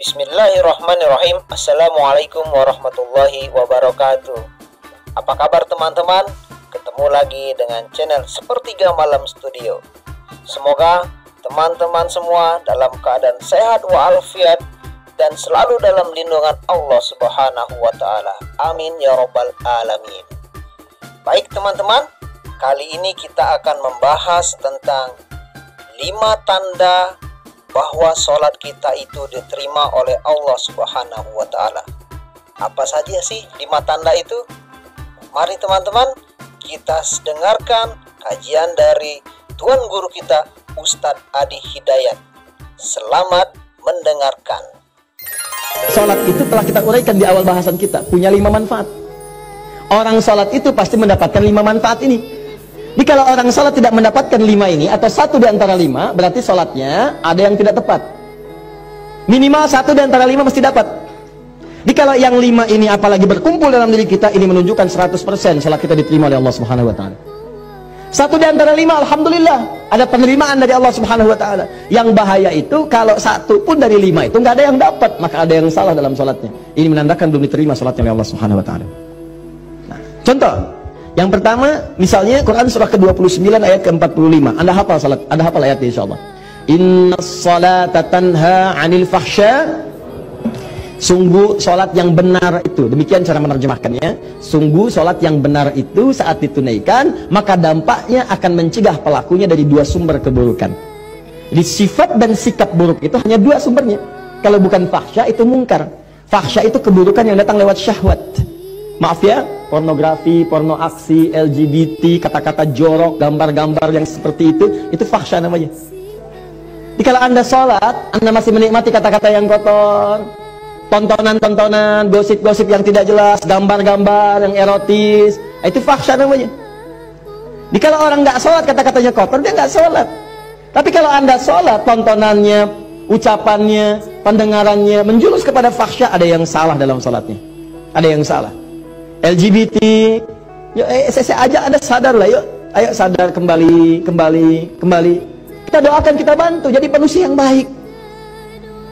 Bismillahirrahmanirrahim. Assalamualaikum warahmatullahi wabarakatuh. Apa kabar teman-teman? Ketemu lagi dengan channel Sepertiga Malam Studio. Semoga teman-teman semua dalam keadaan sehat walafiat dan selalu dalam lindungan Allah Subhanahu wa Ta'ala. Amin ya Rabbal Alamin. Baik teman-teman, kali ini kita akan membahas tentang 5 tanda bahwa sholat kita itu diterima oleh Allah Subhanahu wa Ta'ala. Apa saja sih 5 tanda itu? Mari teman-teman kita dengarkan kajian dari Tuan Guru kita Ustadz Adi Hidayat. Selamat mendengarkan. Sholat itu telah kita uraikan di awal bahasan kita, punya 5 manfaat. Orang sholat itu pasti mendapatkan 5 manfaat ini. Jadi kalau orang sholat tidak mendapatkan 5 ini atau 1 di antara 5, berarti sholatnya ada yang tidak tepat. Minimal 1 di antara 5 mesti dapat. Jadi kalau yang 5 ini apalagi berkumpul dalam diri kita, ini menunjukkan 100% sholat kita diterima oleh Allah Subhanahu wa Ta'ala. 1 di antara 5, alhamdulillah, ada penerimaan dari Allah Subhanahu wa Ta'ala. Yang bahaya itu kalau 1 pun dari 5 itu nggak ada yang dapat, maka ada yang salah dalam sholatnya. Ini menandakan belum diterima sholatnya oleh Allah Subhanahu wa Ta'ala. Nah, contoh yang pertama, misalnya Quran surah ke-29 ayat ke-45. Anda hafal salat, Anda hafal ayatnya insyaallah. Innas salata tanha 'anil fahsya. Sungguh salat yang benar itu, demikian cara menerjemahkannya. Sungguh salat yang benar itu saat ditunaikan, maka dampaknya akan mencegah pelakunya dari 2 sumber keburukan. Jadi sifat dan sikap buruk itu hanya 2 sumbernya. Kalau bukan fahsya itu mungkar. Fahsya itu keburukan yang datang lewat syahwat. Maaf ya, pornografi, porno aksi, LGBT, kata-kata jorok, gambar-gambar yang seperti itu fahsya namanya. Jadi kalau Anda sholat, Anda masih menikmati kata-kata yang kotor, tontonan-tontonan, gosip-gosip yang tidak jelas, gambar-gambar yang erotis, itu fahsya namanya. Jadi kalau orang nggak sholat, kata-katanya kotor, dia nggak sholat. Tapi kalau Anda sholat, tontonannya, ucapannya, pendengarannya menjurus kepada fahsya, ada yang salah dalam sholatnya. Ada yang salah. LGBT, yuk, saya ajak Anda sadar lah, yuk, ayo sadar kembali. Kita doakan, kita bantu jadi manusia yang baik.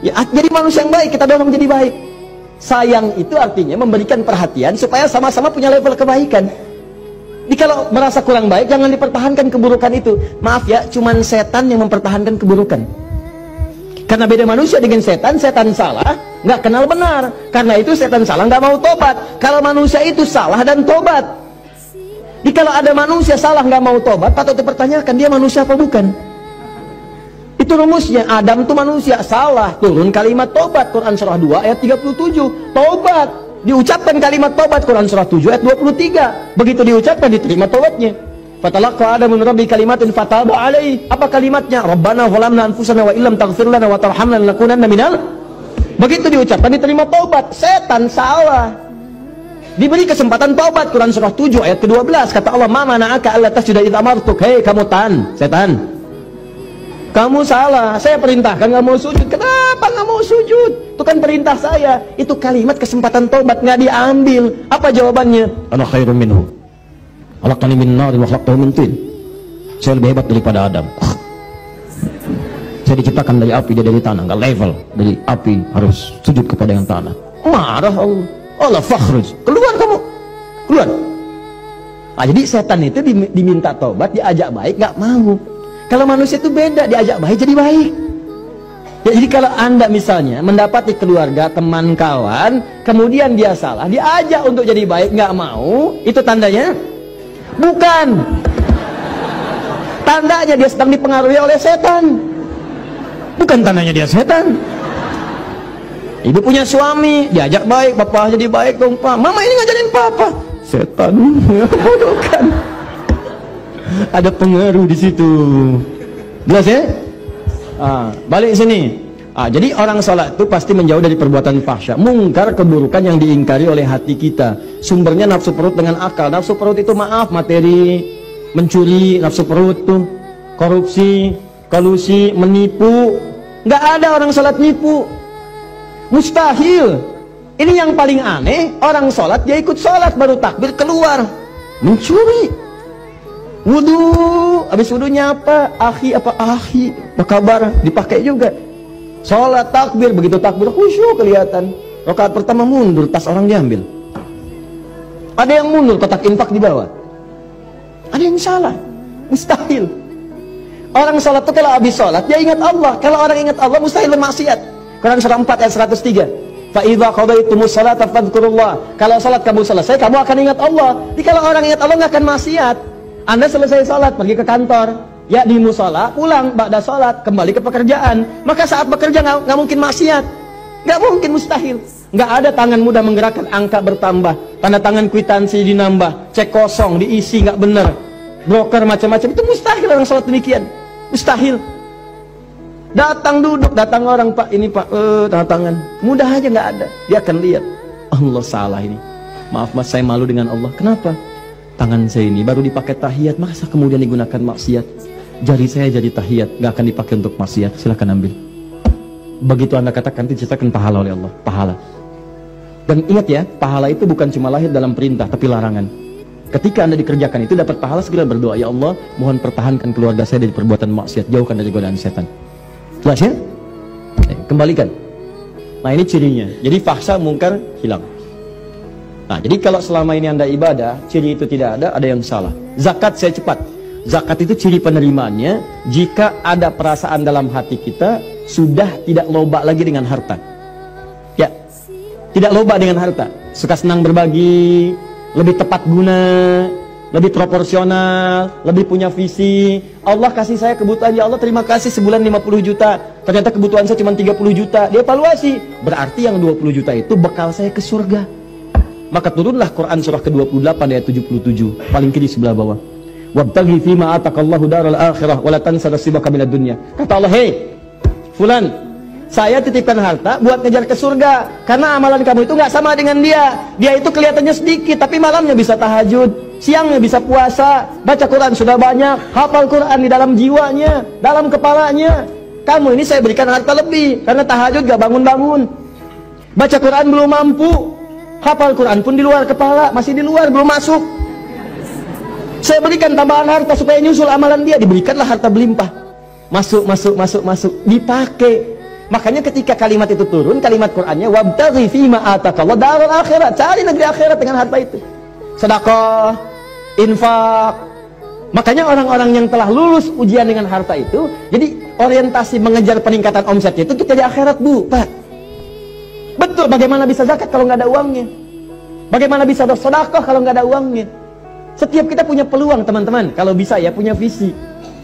Ya, jadi manusia yang baik, kita dorong jadi baik. Sayang itu artinya memberikan perhatian supaya sama-sama punya level kebaikan. Jadi kalau merasa kurang baik, jangan dipertahankan keburukan itu. Maaf ya, cuman setan yang mempertahankan keburukan. Karena beda manusia dengan setan, setan salah, nggak kenal benar. Karena itu setan salah, nggak mau tobat. Kalau manusia itu salah dan tobat. Jadi kalau ada manusia salah nggak mau tobat, patut dipertanyakan dia manusia apa bukan. Itu rumusnya. Adam itu manusia salah, turun kalimat tobat. Quran surah 2 ayat 37. Tobat. Diucapkan kalimat tobat. Quran surah 7 ayat 23. Begitu diucapkan diterima tobatnya. Fatalaqa Adamu min rabbi kalimatin fataba alaihi. Apa kalimatnya? Rabbana zalamna anfusana wa illam taghfir lana wa tarhamna lanakunanna minal. Begitu diucapkan diterima tobat. Setan salah, diberi kesempatan tobat. Quran surah 7 ayat ke-12 kata Allah, ma mana'aka alla tasjuda idza amartuk. Hei kamu setan, kamu salah, saya perintahkan nggak mau sujud. Kenapa nggak mau sujud? Itu kan perintah saya. Itu kalimat kesempatan tobat nggak diambil. Apa jawabannya? Ana khairum minhu, khalaqtani min nar wa khalaqtahu min tin. Saya lebih hebat daripada Adam. Saya diciptakan dari api, dia dari tanah. Nggak level dari api, harus sujud kepada yang tanah. Marah Allah. Allah fakhruj, keluar kamu, keluar. Nah, jadi setan itu diminta tobat, diajak baik nggak mau. Kalau manusia itu beda, diajak baik jadi baik. Ya, jadi kalau Anda misalnya mendapati keluarga, teman, kawan, kemudian dia salah, diajak untuk jadi baik nggak mau, itu tandanya bukan. Tandanya dia sedang dipengaruhi oleh setan. Bukan tandanya dia setan. Ibu punya suami, diajak baik, papa jadi baik dong pak. Mama ini ngajarin papa, setan. Bukan. Ada pengaruh di situ. Jelas ya? Balik sini. Jadi orang sholat itu pasti menjauh dari perbuatan fahsya, mungkar, keburukan yang diingkari oleh hati kita. Sumbernya nafsu perut dengan akal. Nafsu perut itu maaf, materi, mencuri, nafsu perut tuh, korupsi, kolusi, menipu. Nggak ada orang sholat nipu. Mustahil. Ini yang paling aneh, orang sholat dia ikut sholat baru takbir keluar mencuri. Wudhu, habis wudhunya apa? Akhi, apa kabar? Dipakai juga. Sholat takbir, begitu takbir khusyuk kelihatan. Rakaat pertama mundur, tas orang diambil. Ada yang mundur, kotak infak di bawah. Ada yang salah, mustahil. Orang sholat itu kalau habis sholat dia ingat Allah. Kalau orang ingat Allah mustahil bermaksiat. Quran surah 4 ayat 103. Fa idza qadaytumus salata fadhkurullah. Kalau sholat kamu selesai, kamu akan ingat Allah. Jadi kalau orang ingat Allah nggak akan maksiat. Anda selesai sholat, pergi ke kantor, ya di musola, pulang, ba'da sholat, kembali ke pekerjaan. Maka saat bekerja nggak mungkin maksiat, nggak mungkin, mustahil. Nggak ada tangan mudah menggerakkan, angka bertambah, tanda tangan kwitansi dinambah, cek kosong diisi nggak benar, broker macam-macam, itu mustahil orang sholat demikian, mustahil. Datang duduk, datang orang, Pak ini Pak, tanda tangan, mudah aja nggak ada, dia akan lihat, Allah salah ini, maaf Mas saya malu dengan Allah, kenapa? Tangan saya ini baru dipakai tahiyat, masa kemudian digunakan maksiat? Jari saya jadi tahiyat, gak akan dipakai untuk maksiat, silahkan ambil. Begitu Anda katakan, diceritakan pahala oleh Allah, pahala. Dan ingat ya, pahala itu bukan cuma lahir dalam perintah, tapi larangan. Ketika Anda dikerjakan itu dapat pahala, segera berdoa, ya Allah, mohon pertahankan keluarga saya dari perbuatan maksiat, jauhkan dari godaan setan. Jelas ya? Kembalikan. Nah ini cirinya, jadi fahsya mungkar hilang. Nah, jadi kalau selama ini Anda ibadah, ciri itu tidak ada yang salah. Zakat saya cepat. Zakat itu ciri penerimaannya jika ada perasaan dalam hati kita sudah tidak loba lagi dengan harta. Ya, tidak loba dengan harta. Suka senang berbagi, lebih tepat guna, lebih proporsional, lebih punya visi. Allah kasih saya kebutuhan, ya Allah terima kasih sebulan 50 juta. Ternyata kebutuhan saya cuma 30 juta. Dia evaluasi. Berarti yang 20 juta itu bekal saya ke surga. Maka turunlah Quran surah ke-28 ayat 77, paling kiri sebelah bawah. Wabtaghi fima atakallahu daral akhirah wa la tansa nasibaka minad dunya. Kata Allah, "Hei, fulan, saya titipkan harta buat ngejar ke surga karena amalan kamu itu nggak sama dengan dia. Dia itu kelihatannya sedikit tapi malamnya bisa tahajud, siangnya bisa puasa, baca Quran sudah banyak, hafal Quran di dalam jiwanya, dalam kepalanya. Kamu ini saya berikan harta lebih karena tahajud gak bangun-bangun. Baca Quran belum mampu. Hafal Quran pun di luar kepala, masih di luar, belum masuk. Saya berikan tambahan harta supaya nyusul amalan dia, diberikanlah harta berlimpah. Masuk, dipakai. Makanya ketika kalimat itu turun, kalimat Qurannya wabtaghi fima atakallahu daral akhirat, cari negeri akhirat dengan harta itu. Sedekah, infak. Makanya orang-orang yang telah lulus ujian dengan harta itu, jadi orientasi mengejar peningkatan omsetnya itu untuk jadi akhirat, Bu, Pak. Betul, bagaimana bisa zakat kalau nggak ada uangnya? Bagaimana bisa bersedekah kalau nggak ada uangnya? Setiap kita punya peluang, teman-teman. Kalau bisa ya, punya visi.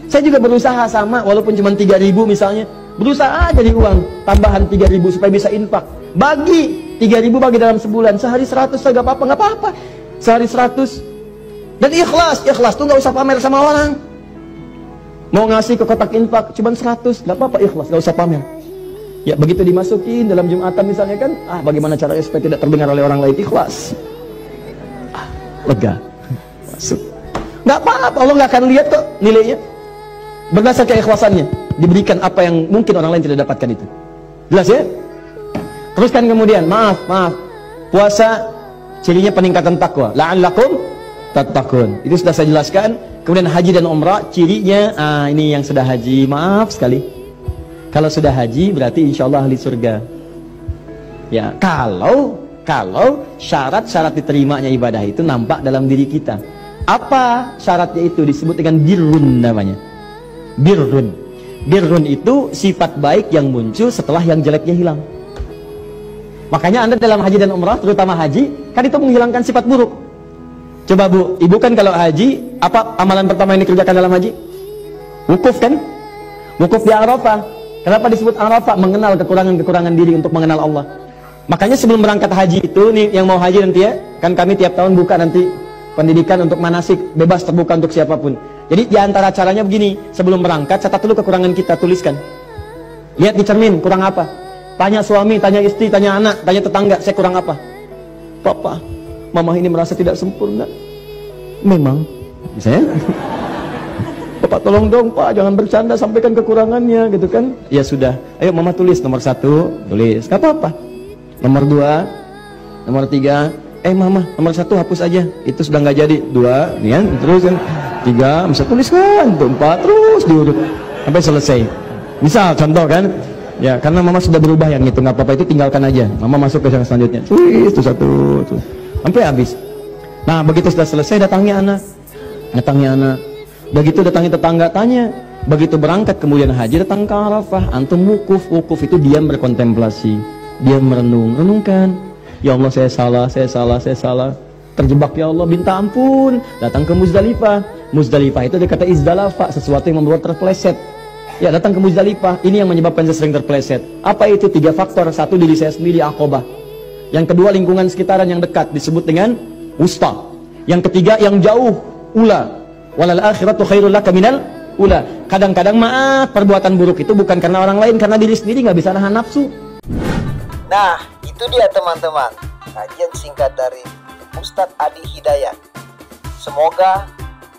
Saya juga berusaha sama, walaupun cuma 3.000 misalnya. Berusaha jadi uang, tambahan 3.000 supaya bisa infak. Bagi 3.000 bagi dalam sebulan. Sehari 100, nggak apa-apa. Sehari 100. Dan ikhlas tuh nggak usah pamer sama orang. Mau ngasih ke kotak infak, cuma 100, nggak apa-apa, ikhlas, nggak usah pamer. Ya begitu dimasukin dalam Jumatan misalnya kan, bagaimana caranya supaya tidak terdengar oleh orang lain, ikhlas, lega, masuk. Nggak apa-apa, Allah nggak akan lihat kok nilainya. Berdasarkan keikhlasannya, diberikan apa yang mungkin orang lain tidak dapatkan itu. Jelas ya? Teruskan kemudian, maaf, puasa cirinya peningkatan takwa. La'allakum tattaqun. Itu sudah saya jelaskan. Kemudian haji dan umrah cirinya, ini yang sudah haji, maaf sekali. Kalau sudah haji berarti insya Allah ahli surga. Ya, kalau syarat-syarat diterimanya ibadah itu nampak dalam diri kita. Apa syaratnya itu? Disebut dengan birrun namanya. Birrun itu sifat baik yang muncul setelah yang jeleknya hilang. Makanya Anda dalam haji dan umrah, terutama haji, kan itu menghilangkan sifat buruk. Coba Bu, Ibu kan kalau haji, apa amalan pertama yang dikerjakan dalam haji? Wukuf kan? Wukuf di Arafah. Kenapa disebut Arafah? Mengenal kekurangan-kekurangan diri untuk mengenal Allah. Makanya sebelum berangkat haji itu, nih yang mau haji nanti ya, kan kami tiap tahun buka nanti pendidikan untuk manasik, bebas terbuka untuk siapapun. Jadi di antara caranya begini, sebelum berangkat catat dulu kekurangan kita, tuliskan. Lihat di cermin, kurang apa? Tanya suami, tanya istri, tanya anak, tanya tetangga, saya kurang apa? Papa, mama ini merasa tidak sempurna. Memang, misalnya. Bapak tolong dong Pak, jangan bercanda, sampaikan kekurangannya gitu kan. Ya sudah, ayo mama tulis nomor 1, tulis, gak apa-apa. Nomor 2, nomor 3, mama nomor 1 hapus aja, itu sudah nggak jadi. 2, nih kan, terus kan. 3, bisa tulis kan, 4, terus diurut sampai selesai. Misal contoh kan, Ya, karena mama sudah berubah yang itu, nggak apa-apa, itu tinggalkan aja. Mama masuk ke yang selanjutnya. Itu satu, tuh. Sampai habis. Nah, begitu sudah selesai, datangnya anak. Begitu datangi tetangga, tanya. Begitu berangkat kemudian haji, datang ke Arafah, antum wukuf itu diam berkontemplasi, diam renungkan. Ya Allah, saya salah. Terjebak, ya Allah, minta ampun. Datang ke Muzdalifah itu dia kata izdalafa, sesuatu yang membuat terpeleset. Ya, datang ke Muzdalifah, ini yang menyebabkan saya sering terpeleset. Apa itu? 3 faktor. 1, diri saya sendiri, Aqabah. Yang kedua, lingkungan sekitaran yang dekat, disebut dengan wusta. Yang ketiga, yang jauh, ula. Walal akhiratu khairul laka minal ula. Kadang-kadang maaf, perbuatan buruk itu bukan karena orang lain, karena diri sendiri nggak bisa nahan nafsu. Nah, itu dia teman-teman, kajian singkat dari Ustadz Adi Hidayat. Semoga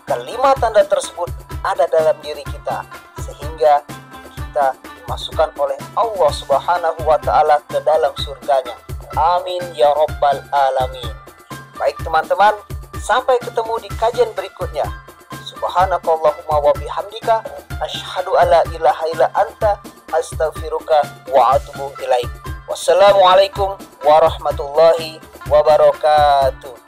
kelima tanda tersebut ada dalam diri kita, sehingga kita dimasukkan oleh Allah Subhanahu wa Ta'ala ke dalam surganya. Amin ya Rabbal Alamin. Baik teman-teman, sampai ketemu di kajian berikutnya. Subhanakallahumma wa bihamdika, asyhadu alla ilaha illa anta, astaghfiruka wa atubu ilaik. Wassalamualaikum warahmatullahi wabarakatuh.